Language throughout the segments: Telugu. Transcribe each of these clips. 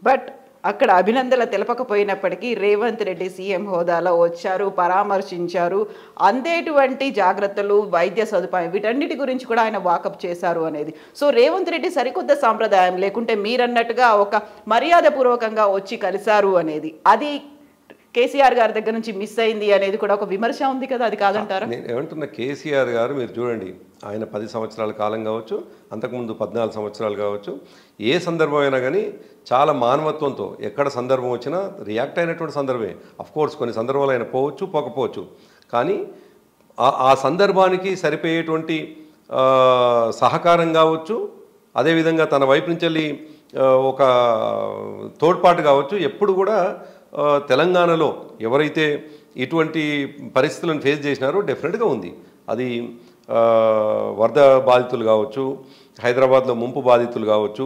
బట్ అక్కడ అభినందనలు తెలపకపోయినప్పటికీ రేవంత్ రెడ్డి సీఎం హోదాలో వచ్చారు, పరామర్శించారు, అందేటువంటి జాగ్రత్తలు, వైద్య సదుపాయం వీటన్నిటి గురించి కూడా ఆయన వాకప్ చేశారు అనేది. సో రేవంత్ రెడ్డి సరికొత్త సాంప్రదాయం లేకుంటే మీరన్నట్టుగా ఒక మర్యాదపూర్వకంగా వచ్చి కలిశారు అనేది అది కేసీఆర్ గారి దగ్గర నుంచి మిస్ అయింది అనేది కూడా ఒక విమర్శ ఉంది కదా, అది కాదంటారా? నేను ఏమంటున్నా, కేసీఆర్ గారు మీరు చూడండి, ఆయన 10 సంవత్సరాల కాలం కావచ్చు, అంతకుముందు 14 సంవత్సరాలు కావచ్చు, ఏ సందర్భం అయినా కానీ చాలా మానవత్వంతో ఎక్కడ సందర్భం వచ్చినా రియాక్ట్ అయినటువంటి సందర్భమే. అఫ్కోర్స్ కొన్ని సందర్భాలు ఆయన పోవచ్చు, పోకపోవచ్చు, కానీ ఆ సందర్భానికి సరిపోయేటువంటి సహకారం కావచ్చు, అదేవిధంగా తన వైపు నుంచి వెళ్ళి ఒక తోడ్పాటు కావచ్చు, ఎప్పుడు కూడా తెలంగాణలో ఎవరైతే ఇటువంటి పరిస్థితులను ఫేస్ చేసినారో డెఫినెట్గా ఉంది. అది వరద బాధితులు కావచ్చు, హైదరాబాద్లో ముంపు బాధితులు కావచ్చు,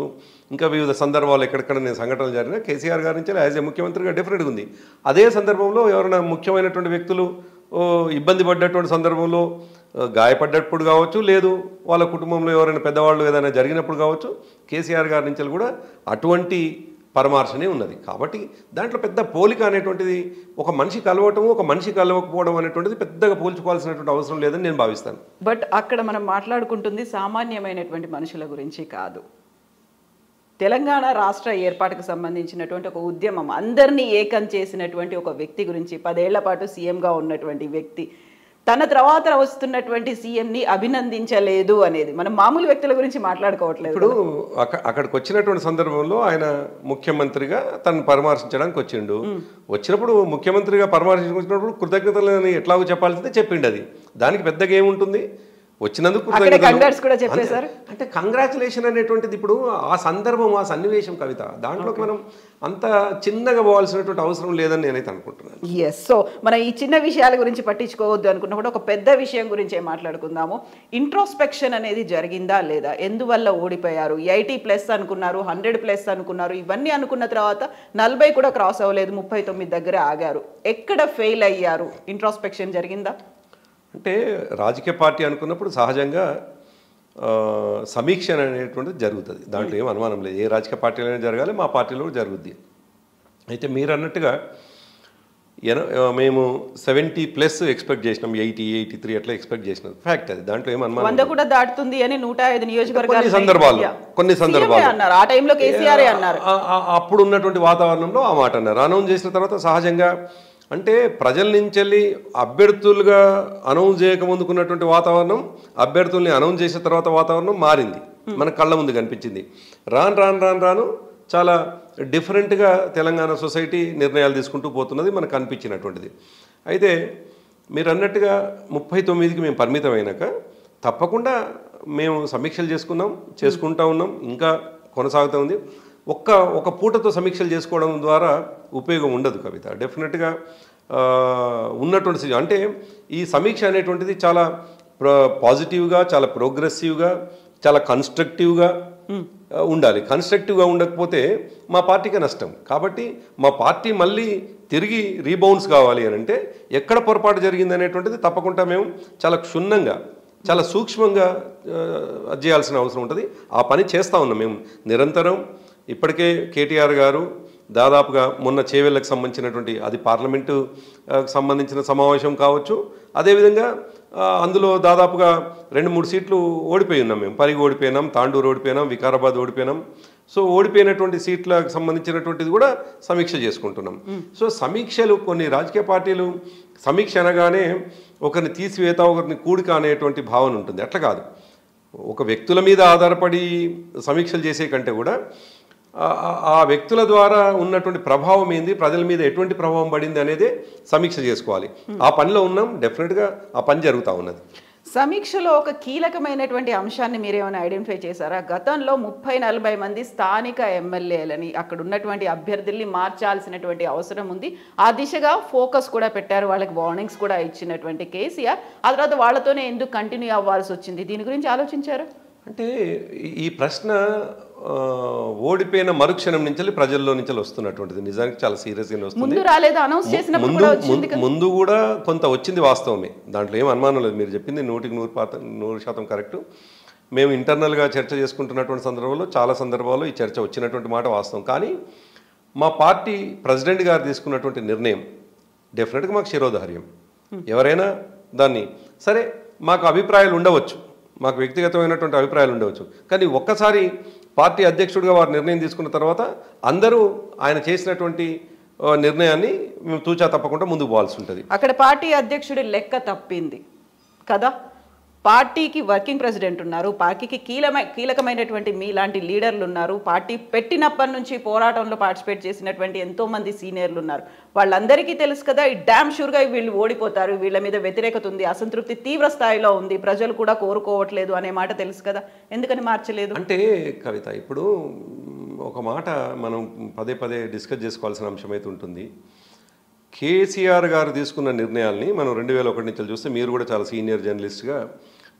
ఇంకా వివిధ సందర్భాలు ఎక్కడెక్కడ నేను సంఘటనలు జరిగినా కేసీఆర్ గారి నుంచి యాజ్ ఏ ముఖ్యమంత్రిగా డెఫినెట్గా ఉంది. అదే సందర్భంలో ఎవరైనా ముఖ్యమైనటువంటి వ్యక్తులు ఇబ్బంది పడ్డటువంటి సందర్భంలో, గాయపడ్డప్పుడు కావచ్చు, లేదు వాళ్ళ కుటుంబంలో ఎవరైనా పెద్దవాళ్ళు ఏదైనా జరిగినప్పుడు కావచ్చు, కేసీఆర్ గారి నుంచి కూడా అటువంటి పరామర్శనే ఉన్నది. కాబట్టి దాంట్లో పెద్ద పోలిక అనేటువంటిది, ఒక మనిషి కలవటము ఒక మనిషి కలవకపోవడం అనేటువంటిది పెద్దగా పోల్చుకోవాల్సినటువంటి అవసరం లేదని నేను భావిస్తాను. బట్ అక్కడ మనం మాట్లాడుకుంటుంది సామాన్యమైనటువంటి మనుషుల గురించి కాదు, తెలంగాణ రాష్ట్ర ఏర్పాటుకు సంబంధించినటువంటి ఒక ఉద్యమం, అందరినీ ఏకం చేసినటువంటి ఒక వ్యక్తి గురించి, 10 ఏళ్ల పాటు సీఎంగా ఉన్నటువంటి వ్యక్తి తన తర్వాత వస్తున్నటువంటి సీఎంని అభినందించలేదు అనేది మనం మామూలు వ్యక్తుల గురించి మాట్లాడుకోవట్లేదు. ఇప్పుడు అక్కడికి వచ్చినటువంటి సందర్భంలో ఆయన ముఖ్యమంత్రిగా తనను పరామర్శించడానికి వచ్చిండు. వచ్చినప్పుడు ముఖ్యమంత్రిగా పరామర్శించినప్పుడు కృతజ్ఞతలని ఎట్లాగో చెప్పాల్సిందే చెప్పిండు. అది దానికి పెద్దగా ఏముంటుంది, వచ్చినందుకు అంటే కంగ్రాచులేషన్ అనేటువంటిది ఇప్పుడు ఆ సందర్భం, ఆ సన్నివేశం కవిత, దాంట్లోకి మనం అంత చిన్నగా పోవాల్సినటువంటి అవసరం లేదని నేనైతే అనుకుంటున్నాను. ఎస్, సో మనం ఈ చిన్న విషయాల గురించి పట్టించుకోవద్దు అనుకున్నప్పుడు ఒక పెద్ద విషయం గురించి మాట్లాడుకుందాము. ఇంట్రోస్పెక్షన్ అనేది జరిగిందా లేదా, ఎందువల్ల ఓడిపోయారు? 80+ అనుకున్నారు, 100+ అనుకున్నారు, ఇవన్నీ అనుకున్న తర్వాత 40 కూడా క్రాస్ అవ్వలేదు, 39 దగ్గర ఆగారు. ఎక్కడ ఫెయిల్ అయ్యారు? ఇంట్రోస్పెక్షన్ జరిగిందా? అంటే రాజకీయ పార్టీ అనుకున్నప్పుడు సహజంగా సమీక్ష అనేటువంటిది జరుగుతుంది, దాంట్లో ఏం అనుమానం లేదు. ఏ రాజకీయ పార్టీలోనే జరగాలి, మా పార్టీలో కూడా జరుగుద్ది. అయితే మీరు అన్నట్టుగా మేము 70+ ఎక్స్పెక్ట్ చేసినాం, 80, 83 అట్లా ఎక్స్పెక్ట్ చేసినాం, ఫ్యాక్ట్ అది, దాంట్లో ఏం అనుమానం. 100 కూడా దాటుతుంది అని 105 నియోజకవర్గాలు కొన్ని సందర్భాలు అన్నారు. ఆ టైంలో కేసీఆర్ అన్నారు. అప్పుడు ఉన్నటువంటి వాతావరణంలో ఆ మాట అన్నారు. అనౌన్స్ చేసిన తర్వాత సహజంగా అంటే ప్రజల నుంచి వెళ్ళి అభ్యర్థులుగా అనౌన్స్ చేయకముందుకున్నటువంటి వాతావరణం, అభ్యర్థుల్ని అనౌన్స్ చేసిన తర్వాత వాతావరణం మారింది, మన కళ్ళ ముందు కనిపించింది. రాను చాలా డిఫరెంట్గా తెలంగాణ సొసైటీ నిర్ణయాలు తీసుకుంటూ పోతున్నది మనకు అనిపించినటువంటిది. అయితే మీరు అన్నట్టుగా 39కి మేము పరిమితమైనాక తప్పకుండా మేము సమీక్షలు చేసుకుంటూ ఉన్నాం, ఇంకా కొనసాగుతూ ఉంది. ఒక పూటతో సమీక్షలు చేసుకోవడం ద్వారా ఉపయోగం ఉండదు కవిత. డెఫినెట్గా ఉన్నటువంటి అంటే ఈ సమీక్ష అనేటువంటిది చాలా పాజిటివ్గా, చాలా ప్రోగ్రెసివ్గా, చాలా కన్స్ట్రక్టివ్గా ఉండాలి. కన్స్ట్రక్టివ్గా ఉండకపోతే మా పార్టీకి నష్టం. కాబట్టి మా పార్టీ మళ్ళీ తిరిగి రీబౌన్స్ కావాలి అని అంటే ఎక్కడ పొరపాటు జరిగింది అనేటువంటిది తప్పకుండా మేము చాలా క్షుణ్ణంగా, చాలా సూక్ష్మంగా చేయాల్సిన అవసరం ఉంటుంది. ఆ పని చేస్తూ ఉన్నాం మేము నిరంతరం. ఇప్పటికే కేటీఆర్ గారు దాదాపుగా మొన్న చేవెళ్ళకు సంబంధించినటువంటి, అది పార్లమెంటు సంబంధించిన సమావేశం కావచ్చు, అదేవిధంగా అందులో దాదాపుగా 2-3 సీట్లు ఓడిపోయి ఉన్నాం మేము. పరిగి ఓడిపోయినాం, తాండూరు ఓడిపోయినాం, వికారాబాద్ ఓడిపోయినాం. సో ఓడిపోయినటువంటి సీట్లకు సంబంధించినటువంటిది కూడా సమీక్ష చేసుకుంటున్నాం. సో సమీక్షలు, కొన్ని రాజకీయ పార్టీలు సమీక్ష అనగానే ఒకరిని తీసివేత, ఒకరిని కూడిక అనేటువంటి భావన ఉంటుంది. అట్లా కాదు. ఒక వ్యక్తుల మీద ఆధారపడి సమీక్షలు చేసే కంటే కూడా ఆ వ్యక్తుల ద్వారా ఉన్నటువంటి ప్రభావం ఏంది, ప్రజల మీద ఎటువంటి ప్రభావం పడింది అనేది సమీక్ష చేసుకోవాలి. ఆ పనిలో ఉన్నాం. డెఫినెట్గా ఆ పని జరుగుతూ ఉన్నది. సమీక్షలో ఒక కీలకమైనటువంటి అంశాన్ని మీరేమైనా ఐడెంటిఫై చేశారా? గతంలో 30-40 మంది స్థానిక ఎమ్మెల్యేలని, అక్కడ ఉన్నటువంటి అభ్యర్థుల్ని మార్చాల్సినటువంటి అవసరం ఉంది. ఆ దిశగా ఫోకస్ కూడా పెట్టారు, వాళ్ళకి వార్నింగ్స్ కూడా ఇచ్చినటువంటి కేసీఆర్. ఆ తర్వాత వాళ్ళతోనే ఎందుకు కంటిన్యూ అవ్వాల్సి వచ్చింది? దీని గురించి ఆలోచించారు? అంటే ఈ ప్రశ్న ఓడిపోయిన మరుక్షణం నుంచి ప్రజల్లో నుంచి వస్తున్నటువంటిది. నిజానికి చాలా సీరియస్గానే వస్తుంది. ముందు కూడా కొంత వచ్చింది, వాస్తవమే, దాంట్లో ఏం అనుమానం లేదు. మీరు చెప్పింది 100% కరెక్టు. మేము ఇంటర్నల్గా చర్చ చేసుకుంటున్నటువంటి సందర్భంలో చాలా సందర్భాల్లో ఈ చర్చ వచ్చినటువంటి మాట వాస్తవం. కానీ మా పార్టీ ప్రెసిడెంట్ గారు తీసుకున్నటువంటి నిర్ణయం డెఫినెట్గా మాకు శిరోధార్యం. ఎవరైనా దాన్ని సరే మాకు అభిప్రాయాలు ఉండవచ్చు, మాకు వ్యక్తిగతమైనటువంటి అభిప్రాయాలు ఉండవచ్చు, కానీ ఒక్కసారి పార్టీ అధ్యక్షుడిగా వారు నిర్ణయం తీసుకున్న తర్వాత అందరూ ఆయన చేసినటువంటి నిర్ణయాన్ని మేము తూచా తప్పకుండా ముందుకు పోవాల్సి ఉంటుంది. అక్కడ పార్టీ అధ్యక్షుడి లెక్క తప్పింది కదా. పార్టీకి వర్కింగ్ ప్రెసిడెంట్ ఉన్నారు, పార్టీకి కీలకమైనటువంటి మీలాంటి లీడర్లు ఉన్నారు, పార్టీ పెట్టినప్పటి నుంచి పోరాటంలో పార్టిసిపేట్ చేసినటువంటి ఎంతోమంది సీనియర్లు ఉన్నారు. వాళ్ళందరికీ తెలుసు కదా ఈ డ్యామ్ షూర్గా వీళ్ళు ఓడిపోతారు, వీళ్ళ మీద వ్యతిరేకత ఉంది, అసంతృప్తి తీవ్ర స్థాయిలో ఉంది, ప్రజలు కూడా కోరుకోవట్లేదు అనే మాట తెలుసు కదా. ఎందుకని మార్చలేదు అంటే కవిత, ఇప్పుడు ఒక మాట మనం పదే పదే డిస్కస్ చేసుకోవాల్సిన అంశం అయితే ఉంటుంది. కేసీఆర్ గారు తీసుకున్న నిర్ణయాల్ని మనం 2001 నుంచి చూస్తే, మీరు కూడా చాలా సీనియర్ జర్నలిస్ట్గా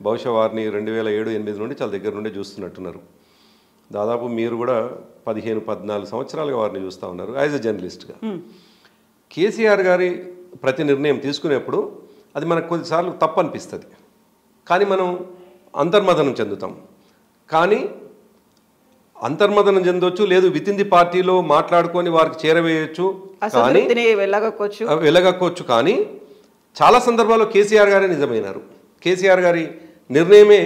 బహుశా వారిని 2007-8 నుండి చాలా దగ్గర నుండి చూస్తున్నట్టున్నారు. దాదాపు మీరు కూడా 15-14 సంవత్సరాలుగా వారిని చూస్తూ ఉన్నారు యాజ్ ఎ జర్నలిస్ట్గా. కేసీఆర్ గారి ప్రతి నిర్ణయం తీసుకునేప్పుడు అది మనకు కొన్నిసార్లు తప్పు అనిపిస్తుంది, కానీ మనం అంతర్మథనం చెందుతాం. కానీ అంతర్మదనం చెందొచ్చు, లేదు విత్ ఇన్ ది పార్టీలో మాట్లాడుకొని వారికి చేరవేయచ్చు, కానీ వెళ్ళగక్కోవచ్చు. కానీ చాలా సందర్భాల్లో కేసీఆర్ గారే నిజమైనారు, కేసీఆర్ గారి నిర్ణయమే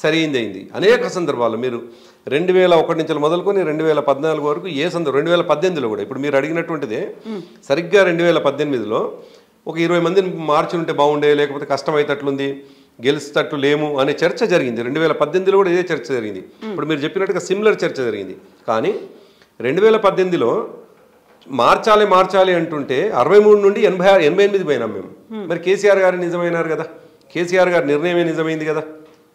సరైందైంది. అనేక సందర్భాల్లో మీరు 2001 నుంచి మొదలుకొని 2014 వరకు ఏ సందర్భం, 2018లో కూడా ఇప్పుడు మీరు అడిగినటువంటిదే సరిగ్గా 2018లో ఒక 20 మందిని మార్చి ఉంటే బాగుండే, లేకపోతే కష్టమైతట్లుంది, గెలిచేటట్లు లేము అనే చర్చ జరిగింది. 2018లో కూడా ఇదే చర్చ జరిగింది. ఇప్పుడు మీరు చెప్పినట్టుగా సిమిలర్ చర్చ జరిగింది. కానీ 2018లో మార్చాలి అంటుంటే 63 నుండి 88 పోయినాం మేము. మరి కేసీఆర్ గారు నిజమైనారు కదా, కేసీఆర్ గారి నిర్ణయమే నిజమైంది కదా.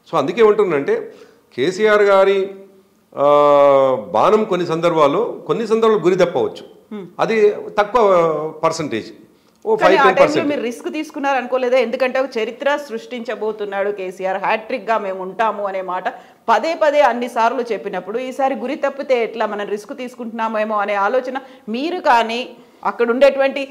సో అందుకే ఉంటుందంటే కేసీఆర్ గారి బాణం కొన్ని సందర్భాల్లో గురి తప్పవచ్చు, అది తక్కువ పర్సంటేజ్. మీరు రిస్క్ తీసుకున్నారు అనుకోలేదా? ఎందుకంటే ఒక చరిత్ర సృష్టించబోతున్నాడు కేసీఆర్, హ్యాట్రిక్ గా మేము ఉంటాము అనే మాట పదే పదే అన్ని సార్లు చెప్పినప్పుడు ఈసారి గురి తప్పితే ఎట్లా, మనం రిస్క్ తీసుకుంటున్నామేమో అనే ఆలోచన మీరు కానీ అక్కడ ఉండేటువంటి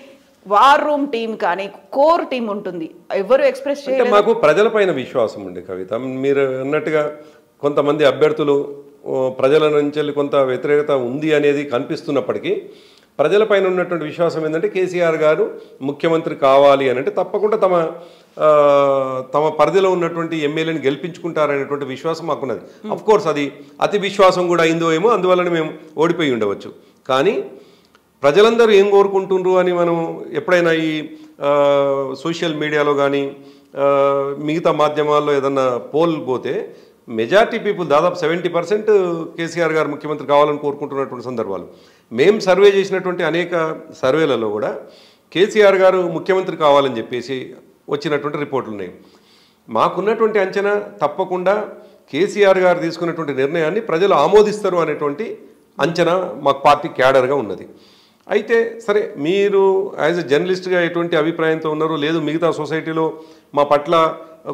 వార్ రూమ్ టీం కానీ కోర్ టీం ఉంటుంది, ఎవరు ఎక్స్ప్రెస్ చేయలేదు. మాకు ప్రజలపైన విశ్వాసం ఉంది కవిత. మీరు అన్నట్టుగా కొంతమంది అభ్యర్థులు ప్రజల నుంచి కొంత వ్యతిరేకత ఉంది అనేది కనిపిస్తున్నప్పటికీ ప్రజలపైన ఉన్నటువంటి విశ్వాసం ఏంటంటే కేసీఆర్ గారు ముఖ్యమంత్రి కావాలి అని అంటే తప్పకుండా తమ పరిధిలో ఉన్నటువంటి ఎమ్మెల్యేని గెలిపించుకుంటారనేటువంటి విశ్వాసం మాకున్నది. అఫ్ కోర్స్ అది అతి విశ్వాసం కూడా అయిందో ఏమో, అందువలన మేము ఓడిపోయి ఉండవచ్చు. కానీ ప్రజలందరూ ఏం కోరుకుంటున్నారు అని మనం ఎప్పుడైనా ఈ సోషల్ మీడియాలో కానీ మిగతా మాధ్యమాల్లో ఏదన్నా పోల్ పోతే మెజారిటీ పీపుల్ దాదాపు 70% కేసీఆర్ గారు ముఖ్యమంత్రి కావాలని కోరుకుంటున్నటువంటి సందర్భాలు. మేము సర్వే చేసినటువంటి అనేక సర్వేలలో కూడా కేసీఆర్ గారు ముఖ్యమంత్రి కావాలని చెప్పేసి వచ్చినటువంటి రిపోర్ట్లు ఉన్నాయి. మాకున్నటువంటి అంచనా తప్పకుండా కేసీఆర్ గారు తీసుకున్నటువంటి నిర్ణయాన్ని ప్రజలు ఆమోదిస్తారు అనేటువంటి అంచనా మాకు పార్టీ క్యాడర్గా ఉన్నది. అయితే సరే, మీరు యాజ్ ఎ జర్నలిస్ట్గా ఎటువంటి అభిప్రాయంతో ఉన్నారు, లేదు మిగతా సొసైటీలో మా పట్ల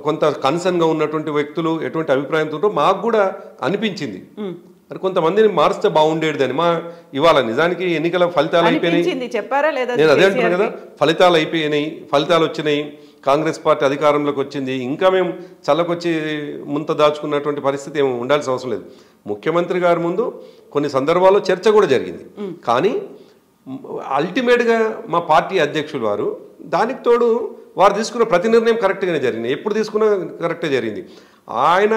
కొంత కన్సర్న్గా ఉన్నటువంటి వ్యక్తులు ఎటువంటి అభిప్రాయంతో ఉంటారో మాకు కూడా అనిపించింది. మరి కొంతమందిని మారిస్తే బాగుండేదని. ఇవాళ నిజానికి ఎన్నికల ఫలితాలు అయిపోయినాయి, నేను అదే అంటున్నాను కదా, ఫలితాలు అయిపోయినాయి, ఫలితాలు వచ్చినాయి, కాంగ్రెస్ పార్టీ అధికారంలోకి వచ్చింది. ఇంకా మేము చల్లకొచ్చి ముంత దాచుకున్నటువంటి పరిస్థితి ఏమి ఉండాల్సిన అవసరం లేదు. ముఖ్యమంత్రి గారి ముందు కొన్ని సందర్భాల్లో చర్చ కూడా జరిగింది. కానీ అల్టిమేట్గా మా పార్టీ అధ్యక్షులు వారు దానికి తోడు వారు తీసుకున్న ప్రతి నిర్ణయం కరెక్ట్గానే జరిగింది. ఎప్పుడు తీసుకున్నా కరెక్ట్గా జరిగింది. ఆయన